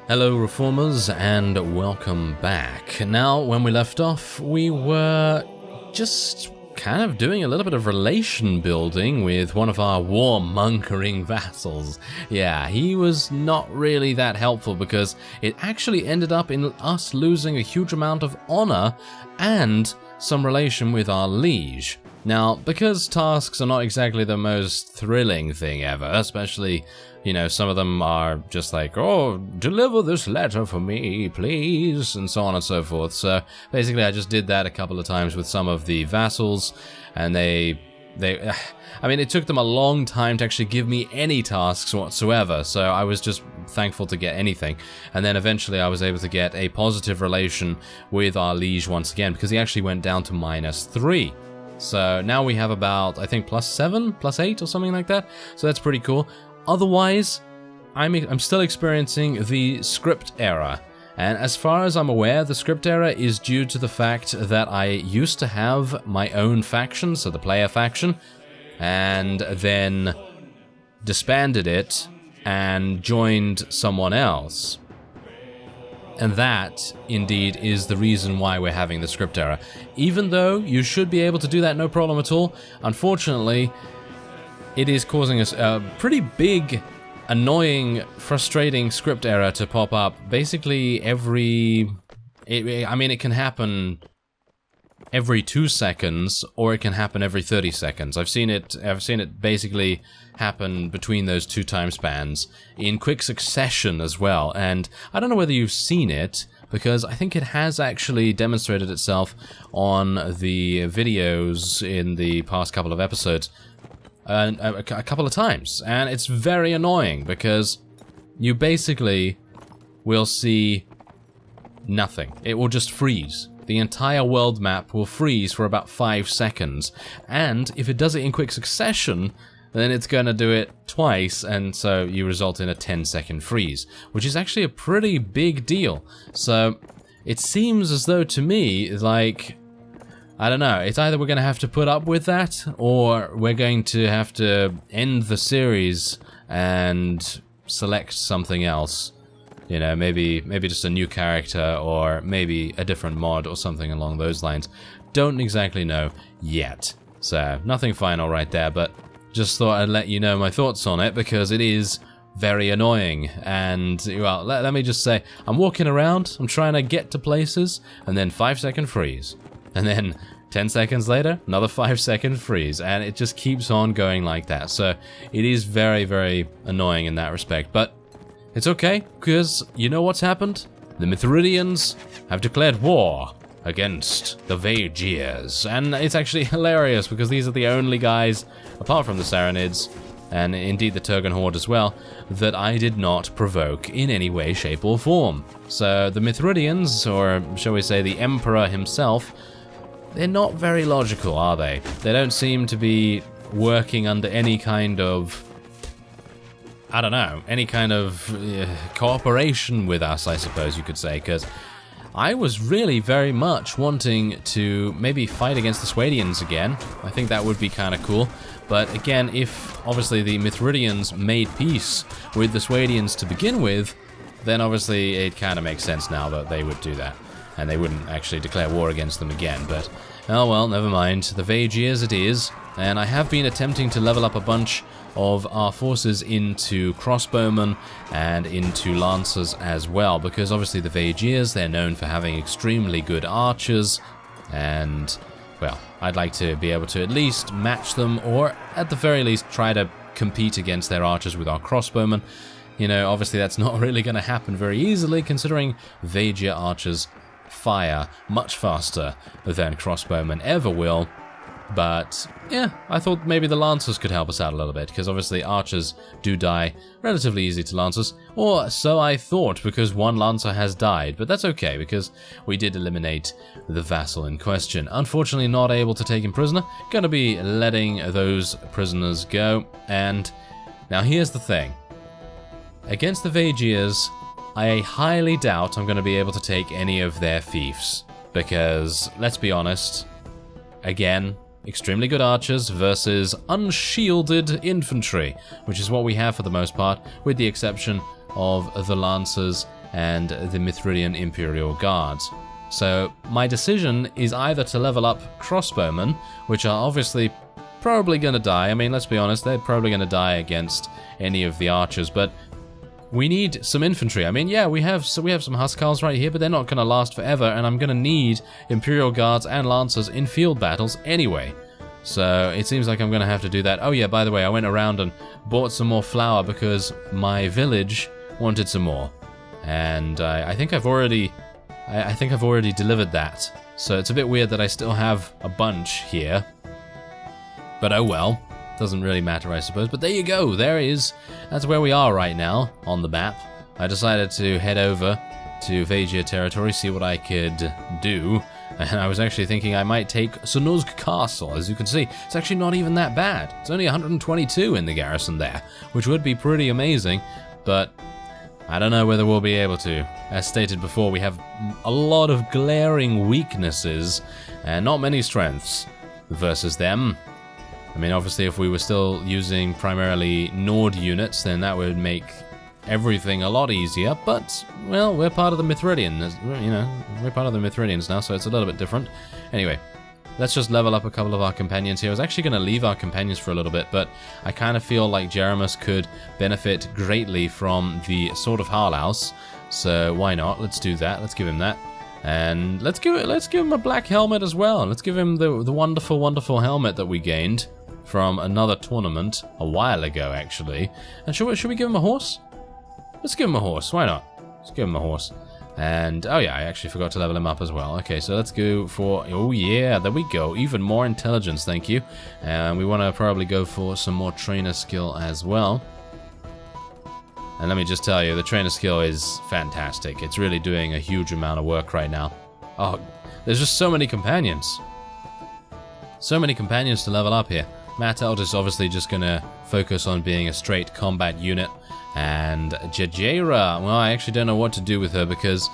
Hello Reformers and welcome back. Now, when we left off, we were just kind of doing a little bit of relation building with one of our warmongering vassals. Yeah, he was not really that helpful because it actually ended up in us losing a huge amount of honor and some relation with our liege. Now, because tasks are not exactly the most thrilling thing ever, especially, you know, some of them are just like, oh, deliver this letter for me, please, and so on and so forth. So basically I just did that a couple of times with some of the vassals, and I mean, it took them a long time to actually give me any tasks whatsoever, so I was just thankful to get anything. And then eventually I was able to get a positive relation with our liege once again, because he actually went down to -3. So now we have about, I think, +7, +8 or something like that. So that's pretty cool. Otherwise, I'm still experiencing the script error. And as far as I'm aware, the script error is due to the fact that I used to have my own faction, so the player faction, and then disbanded it and joined someone else. And that, indeed, is the reason why we're having the script error. Even though you should be able to do that no problem at all, unfortunately, it is causing us a pretty big, annoying, frustrating script error to pop up basically it can happen every 2 seconds, or it can happen every 30 seconds. I've seen it basically happen between those 2 time spans in quick succession as well. And I don't know whether you've seen it, because I think it has actually demonstrated itself on the videos in the past couple of episodes a couple of times. And it's very annoying because you basically will see nothing. It will just freeze. The entire world map will freeze for about 5 seconds, and if it does it in quick succession, then it's going to do it twice, and so you result in a 10-second freeze, which is actually a pretty big deal. So it seems as though to me, like, I don't know, it's either we're going to have to put up with that, or we're going to have to end the series and select something else. You know, maybe just a new character, or maybe a different mod or something along those lines. Don't exactly know yet. So, nothing final right there, but just thought I'd let you know my thoughts on it, because it is very annoying. And, well, let me just say, I'm walking around, I'm trying to get to places, and then 5-second freeze. And then 10 seconds later, another 5-second freeze, and it just keeps on going like that. So, it is very, very annoying in that respect, but it's okay, because you know what's happened? The Mithridians have declared war against the Vaegirs, and it's actually hilarious because these are the only guys, apart from the Saranids, and indeed the Turgon Horde as well, that I did not provoke in any way, shape, or form. So the Mithridians, or shall we say the Emperor himself, they're not very logical, are they? They don't seem to be working under any kind of, I don't know, any kind of cooperation with us, I suppose you could say, because I was really very much wanting to maybe fight against the Swadians again. I think that would be kind of cool. But again, if obviously the Mithridians made peace with the Swadians to begin with, then obviously it kind of makes sense now that they would do that, and they wouldn't actually declare war against them again. But, oh well, never mind. The Vaegirs it is, and I have been attempting to level up a bunch of our forces into crossbowmen and into lancers as well, because obviously the Vaegirs, they're known for having extremely good archers, and, well, I'd like to be able to at least match them, or at the very least try to compete against their archers with our crossbowmen. You know, obviously that's not really going to happen very easily, considering Vaegir archers fire much faster than crossbowmen ever will. But, yeah, I thought maybe the Lancers could help us out a little bit, because obviously archers do die relatively easy to Lancers, or so I thought, because one Lancer has died, but that's okay, because we did eliminate the vassal in question. Unfortunately not able to take him prisoner, gonna be letting those prisoners go, and now here's the thing. Against the Vaegirs, I highly doubt I'm gonna be able to take any of their fiefs, because, let's be honest, again, extremely good archers versus unshielded infantry, which is what we have for the most part, with the exception of the Lancers and the Mithridian Imperial Guards. So my decision is either to level up crossbowmen, which are obviously probably going to die. I mean, let's be honest, they're probably going to die against any of the archers, but we need some infantry. I mean, yeah, we have some Huskarls right here, but they're not going to last forever, and I'm going to need Imperial Guards and Lancers in field battles anyway. So it seems like I'm going to have to do that. Oh yeah, by the way, I went around and bought some more flour because my village wanted some more, and I think I've already delivered that. So it's a bit weird that I still have a bunch here, but oh well. Doesn't really matter, I suppose. But there you go. There is. That's where we are right now on the map. I decided to head over to Vagia territory, see what I could do. And I was actually thinking I might take Snook Castle. As you can see, it's actually not even that bad. It's only 122 in the garrison there, which would be pretty amazing. But I don't know whether we'll be able to. As stated before, we have a lot of glaring weaknesses and not many strengths versus them. I mean, obviously, if we were still using primarily Nord units, then that would make everything a lot easier. But, well, we're part of the Mithridian, you know, we're part of the Mithridians now, so it's a little bit different. Anyway, let's just level up a couple of our companions here. I was actually going to leave our companions for a little bit, but I kind of feel like Jeremus could benefit greatly from the Sword of Harlaus, so why not? Let's do that. Let's give him that. And let's give him a black helmet as well. Let's give him the wonderful, wonderful helmet that we gained from another tournament a while ago, actually. And should we give him a horse? Let's give him a horse. Why not? Let's give him a horse. And, oh yeah, I actually forgot to level him up as well. Okay, so let's go for, oh yeah, there we go. Even more intelligence, thank you. And we want to probably go for some more trainer skill as well. And let me just tell you, the trainer skill is fantastic. It's really doing a huge amount of work right now. Oh, there's just so many companions. So many companions to level up here. Mateld is obviously just going to focus on being a straight combat unit. And Jajera, well, I actually don't know what to do with her because,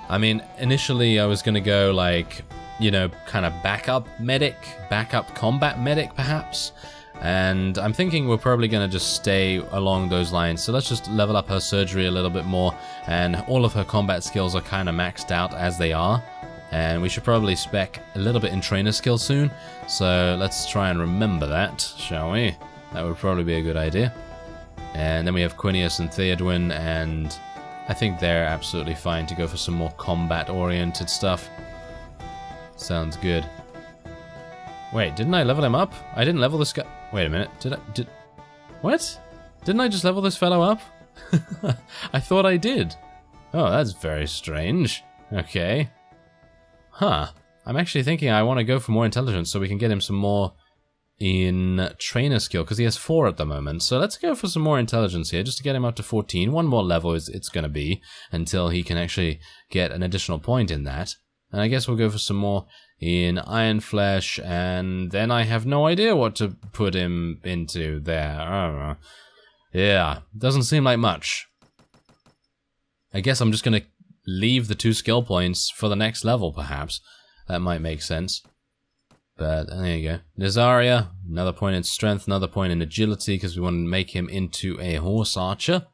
I mean, initially I was going to go like, you know, kind of backup medic, backup combat medic perhaps. And I'm thinking we're probably going to just stay along those lines. So let's just level up her surgery a little bit more. And all of her combat skills are kind of maxed out as they are. And we should probably spec a little bit in trainer skill soon. So let's try and remember that, shall we? That would probably be a good idea. And then we have Quinius and Theodwin, and I think they're absolutely fine to go for some more combat-oriented stuff. Sounds good. Wait, didn't I level him up? I didn't level this guy. Wait a minute. What? Didn't I just level this fellow up? I thought I did. Oh, that's very strange. Okay. Huh. I'm actually thinking I want to go for more intelligence so we can get him some more in trainer skill, because he has 4 at the moment. So let's go for some more intelligence here, just to get him up to 14. One more level it's going to be, until he can actually get an additional point in that. And I guess we'll go for some more in Iron Flesh, and then I have no idea what to put him into there. I don't know. Yeah, doesn't seem like much. I guess I'm just going to leave the 2 skill points for the next level, perhaps. That might make sense. But there you go. Nazaria, another point in strength, another point in agility, because we want to make him into a horse archer.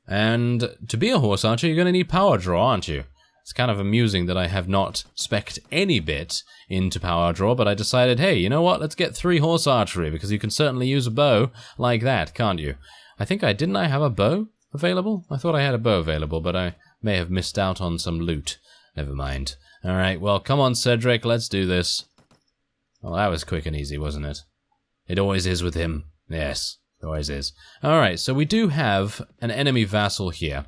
And to be a horse archer, you're going to need power draw, aren't you? It's kind of amusing that I have not spec'd any bit into power draw, but I decided, hey, you know what? Let's get 3 horse archery, because you can certainly use a bow like that, can't you? I think didn't I have a bow available? I thought I had a bow available, but I may have missed out on some loot. Never mind. Alright, well, come on, Cedric, let's do this. Well, that was quick and easy, wasn't it? It always is with him. Yes, it always is. Alright, so we do have an enemy vassal here.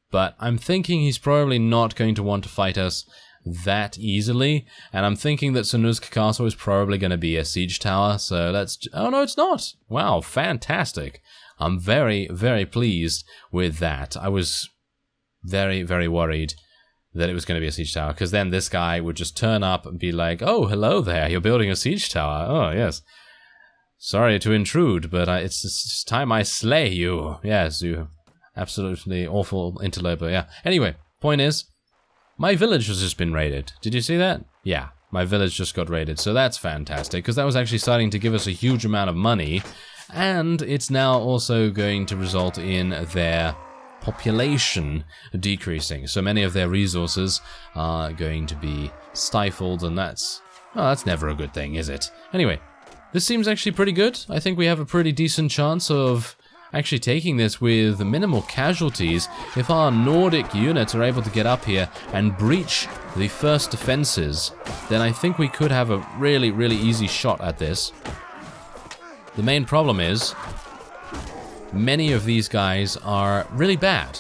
But I'm thinking he's probably not going to want to fight us that easily. And I'm thinking that Snook Castle is probably going to be a siege tower. So let's... Oh, no, it's not. Wow, fantastic. I'm very, very pleased with that. I was very, very worried that it was going to be a siege tower, because then this guy would just turn up and be like, oh, hello there, you're building a siege tower. Oh, yes. Sorry to intrude, but it's time I slay you. Yes, you absolutely awful interloper, yeah. Anyway, point is, my village has just been raided. Did you see that? Yeah, my village just got raided, so that's fantastic, because that was actually starting to give us a huge amount of money, and it's now also going to result in their population decreasing. So many of their resources are going to be stifled, and that's never a good thing, is it? Anyway, this seems actually pretty good. I think we have a pretty decent chance of actually taking this with minimal casualties. If our Nordic units are able to get up here and breach the first defenses, then I think we could have a really, really easy shot at this. The main problem is, many of these guys are really bad.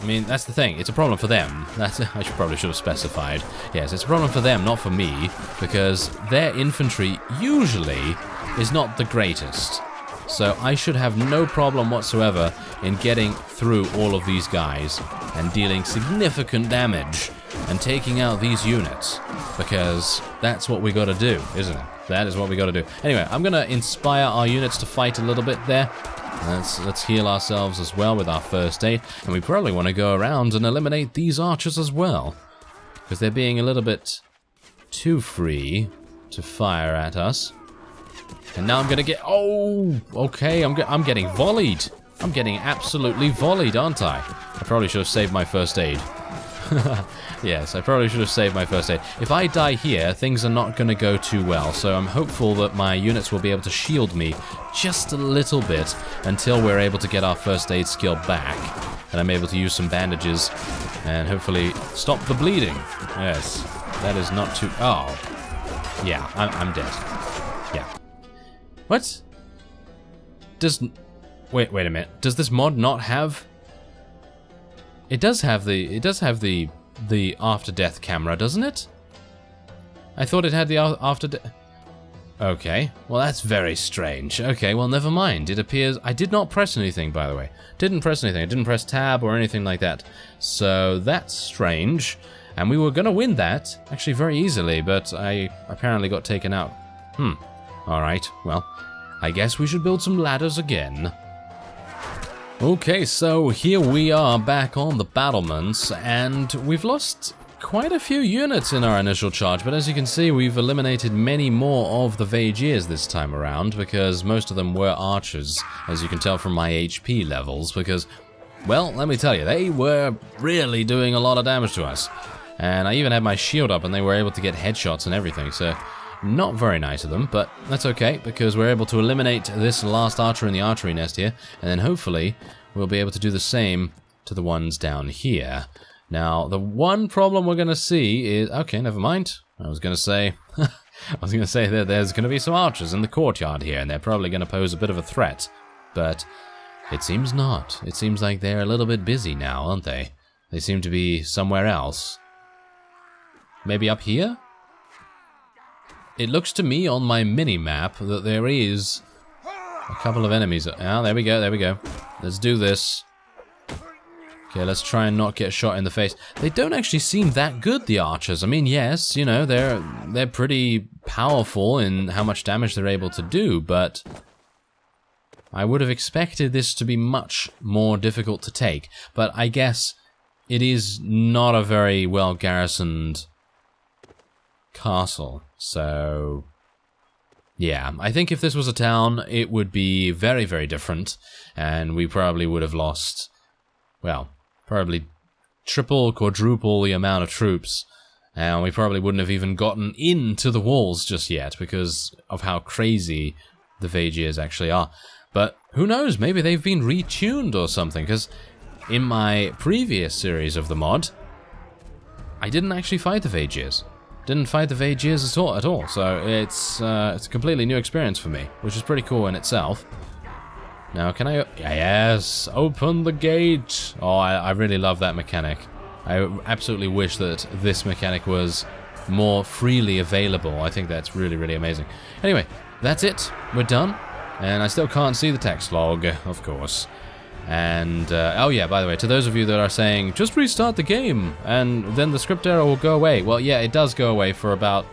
I mean, that's the thing. It's a problem for them. I probably should have specified. Yes, it's a problem for them, not for me, because their infantry usually is not the greatest. So I should have no problem whatsoever in getting through all of these guys and dealing significant damage and taking out these units, because that's what we gotta do, isn't it? That is what we gotta do. Anyway, I'm gonna inspire our units to fight a little bit there. Let's heal ourselves as well with our first aid, and we probably want to go around and eliminate these archers as well, because they're being a little bit too free to fire at us. And now I'm gonna get... Oh! Okay, I'm getting volleyed. I'm getting absolutely volleyed, aren't I? I probably should have saved my first aid. Yes, I probably should have saved my first aid. If I die here, things are not gonna go too well, so I'm hopeful that my units will be able to shield me just a little bit until we're able to get our first aid skill back. And I'm able to use some bandages and hopefully stop the bleeding. Yes, that is not too... Oh. Yeah, I'm dead. Yeah. What? Wait a minute. Does this mod not have... It does have the after death camera, doesn't it? I thought it had the after death... Okay, well that's very strange. Okay, well never mind. It appears... I did not press anything, by the way. Didn't press anything. I didn't press tab or anything like that. So that's strange. And we were gonna win that, actually very easily, but I apparently got taken out. Alright, well, I guess we should build some ladders again. Okay, so here we are back on the battlements, and we've lost quite a few units in our initial charge, but as you can see, we've eliminated many more of the Vaegirs this time around, because most of them were archers, as you can tell from my HP levels, because, well, let me tell you, they were really doing a lot of damage to us. And I even had my shield up, and they were able to get headshots and everything, so... Not very nice of them, but that's okay, because we're able to eliminate this last archer in the archery nest here, and then hopefully we'll be able to do the same to the ones down here. Now, the one problem we're going to see is... Okay, never mind. I was going to say that there's going to be some archers in the courtyard here, and they're probably going to pose a bit of a threat, but it seems not. It seems like they're a little bit busy now, aren't they? They seem to be somewhere else. Maybe up here? It looks to me on my mini-map that there is a couple of enemies. Ah, there we go, there we go. Let's do this. Okay, let's try and not get shot in the face. They don't actually seem that good, the archers. I mean, yes, you know, they're pretty powerful in how much damage they're able to do, but I would have expected this to be much more difficult to take. But I guess it is not a very well garrisoned castle. So, yeah, I think if this was a town, it would be very, very different, and we probably would have lost, well, probably triple, quadruple the amount of troops, and we probably wouldn't have even gotten into the walls just yet, because of how crazy the Vaegirs actually are. But who knows, maybe they've been retuned or something, because in my previous series of the mod, I didn't actually fight the Vaegirs. Didn't fight the Vaegirs at all, so it's a completely new experience for me, which is pretty cool in itself. Now, can I... Yes! Open the gate! Oh, I really love that mechanic. I absolutely wish that this mechanic was more freely available. I think that's really, really amazing. Anyway, that's it. We're done. And I still can't see the text log, of course. And, oh yeah, by the way, to those of you that are saying, just restart the game, and then the script error will go away. Well, yeah, it does go away for about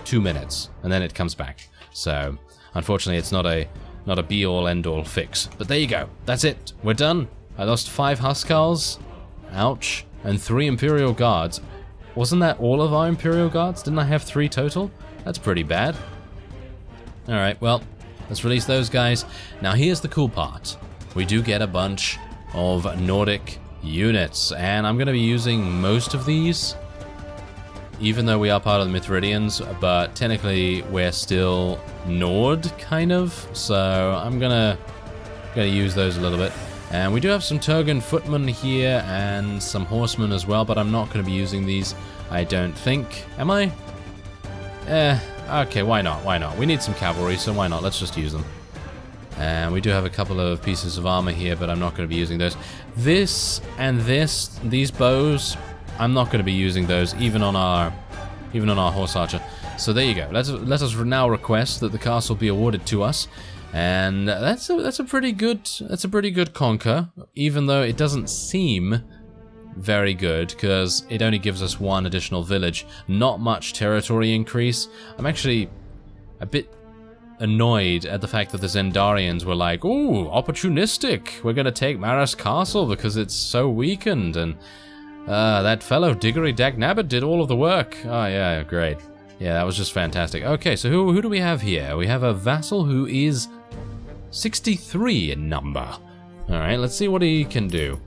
2 minutes, and then it comes back. So, unfortunately, it's not a be-all, end-all fix. But there you go. That's it. We're done. I lost 5 Huskars. Ouch. And 3 Imperial Guards. Wasn't that all of our Imperial Guards? Didn't I have 3 total? That's pretty bad. Alright, well, let's release those guys. Now, here's the cool part. We do get a bunch of Nordic units. And I'm going to be using most of these, even though we are part of the Mithridians, but technically we're still Nord, kind of. So I'm gonna use those a little bit. And we do have some Turgan footmen here and some horsemen as well, but I'm not going to be using these, I don't think. Am I? Okay, why not? Why not? We need some cavalry, so why not? Let's just use them. And we do have a couple of pieces of armor here, but I'm not going to be using those. This and this, these bows, I'm not going to be using those, even on our horse archer. So there you go. Let us now request that the castle be awarded to us. And that's a pretty good conquer, even though it doesn't seem very good because it only gives us one additional village, not much territory increase. I'm actually a bit annoyed at the fact that the Zendarians were like, "Ooh, opportunistic. We're gonna take Maris Castle because it's so weakened." And that fellow Diggory Dagnabbit did all of the work. Oh yeah, great. Yeah, that was just fantastic. Okay, so who do we have here? We have a vassal who is 63 in number. Alright, let's see what he can do.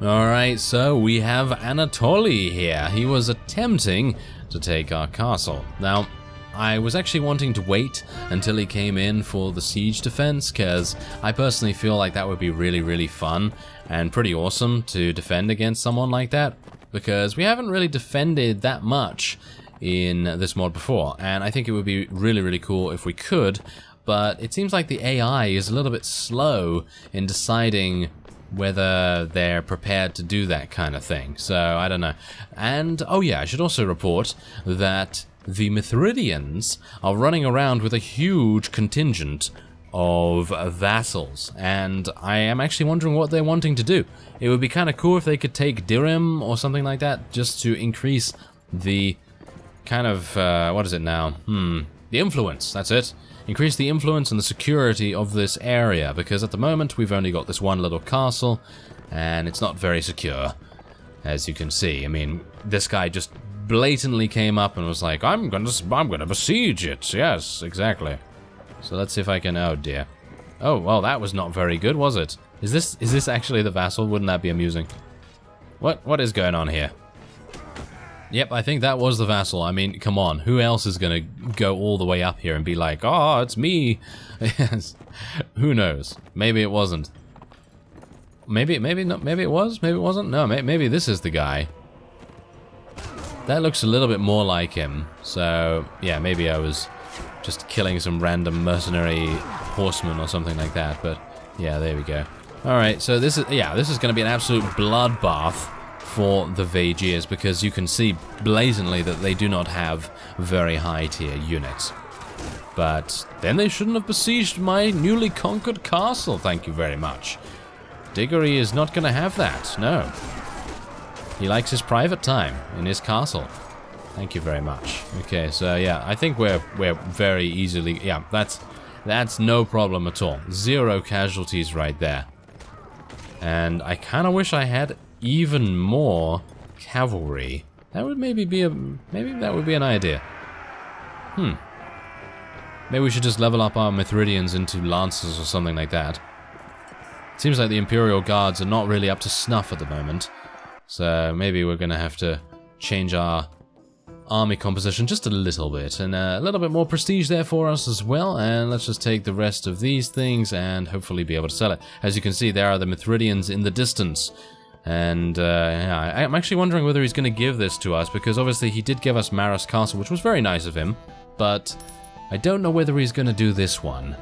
Alright, so we have Anatoly here. He was attempting to take our castle. Now, I was actually wanting to wait until he came in for the siege defense, because I personally feel like that would be really, really fun and pretty awesome to defend against someone like that, because we haven't really defended that much in this mod before, and I think it would be really, really cool if we could, but it seems like the AI is a little bit slow in deciding whether they're prepared to do that kind of thing, so I don't know. And, oh yeah, I should also report that the Mithridians are running around with a huge contingent of vassals, and I am actually wondering what they're wanting to do. It would be kind of cool if they could take Dirim or something like that, just to increase the kind of, what is it now? The influence, that's it. Increase the influence and the security of this area, because at the moment we've only got this one little castle, and it's not very secure, as you can see. I mean, this guy just blatantly came up and was like, I'm gonna besiege it. Yes, exactly. So let's see if I can, oh dear. Oh, well, that was not very good, was it? Is this actually the vassal? Wouldn't that be amusing? What is going on here? Yep, I think that was the vassal. I mean, come on. Who else is going to go all the way up here and be like, oh, it's me? Yes. Who knows? Maybe it wasn't. Maybe not. Maybe it was. Maybe it wasn't. No, maybe this is the guy. That looks a little bit more like him. So, yeah, maybe I was just killing some random mercenary horseman or something like that. But, yeah, there we go. Alright, so this is going to be an absolute bloodbath for the Vaegirs, because you can see blazingly that they do not have very high tier units. But then they shouldn't have besieged my newly conquered castle, thank you very much. Diggory is not going to have that, no. He likes his private time in his castle. Thank you very much. Okay, so yeah, I think we're very easily, yeah, that's no problem at all. 0 casualties right there. And I kind of wish I had even more cavalry. That would maybe that would be an idea. Maybe we should just level up our Mithridians into lancers or something like that. Seems like the Imperial Guards are not really up to snuff at the moment. So maybe we're gonna have to change our army composition just a little bit, and a little bit more prestige there for us as well. And let's just take the rest of these things and hopefully be able to sell it. As you can see, there are the Mithridians in the distance. And yeah, I'm actually wondering whether he's going to give this to us, because obviously he did give us Maris Castle, which was very nice of him, but I don't know whether he's going to do this one.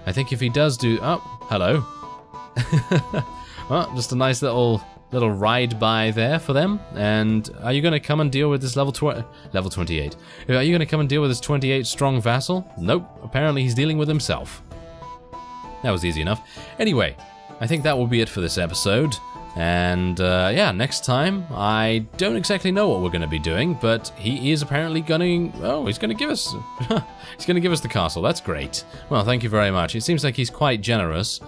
I think if he does do... Oh, hello. Well, just a nice little ride by there for them. And are you going to come and deal with this level 28? Are you going to come and deal with this 28 strong vassal? Nope, apparently he's dealing with himself. That was easy enough. Anyway, I think that will be it for this episode. And yeah, next time, I don't exactly know what we're going to be doing, but he is apparently going to... Oh, he's going to give us... he's going to give us the castle. That's great. Well, thank you very much. It seems like he's quite generous,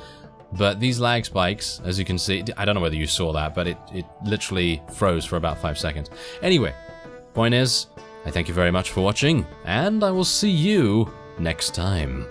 but these lag spikes, as you can see... I don't know whether you saw that, but it literally froze for about 5 seconds. Anyway, point is, I thank you very much for watching, and I will see you next time.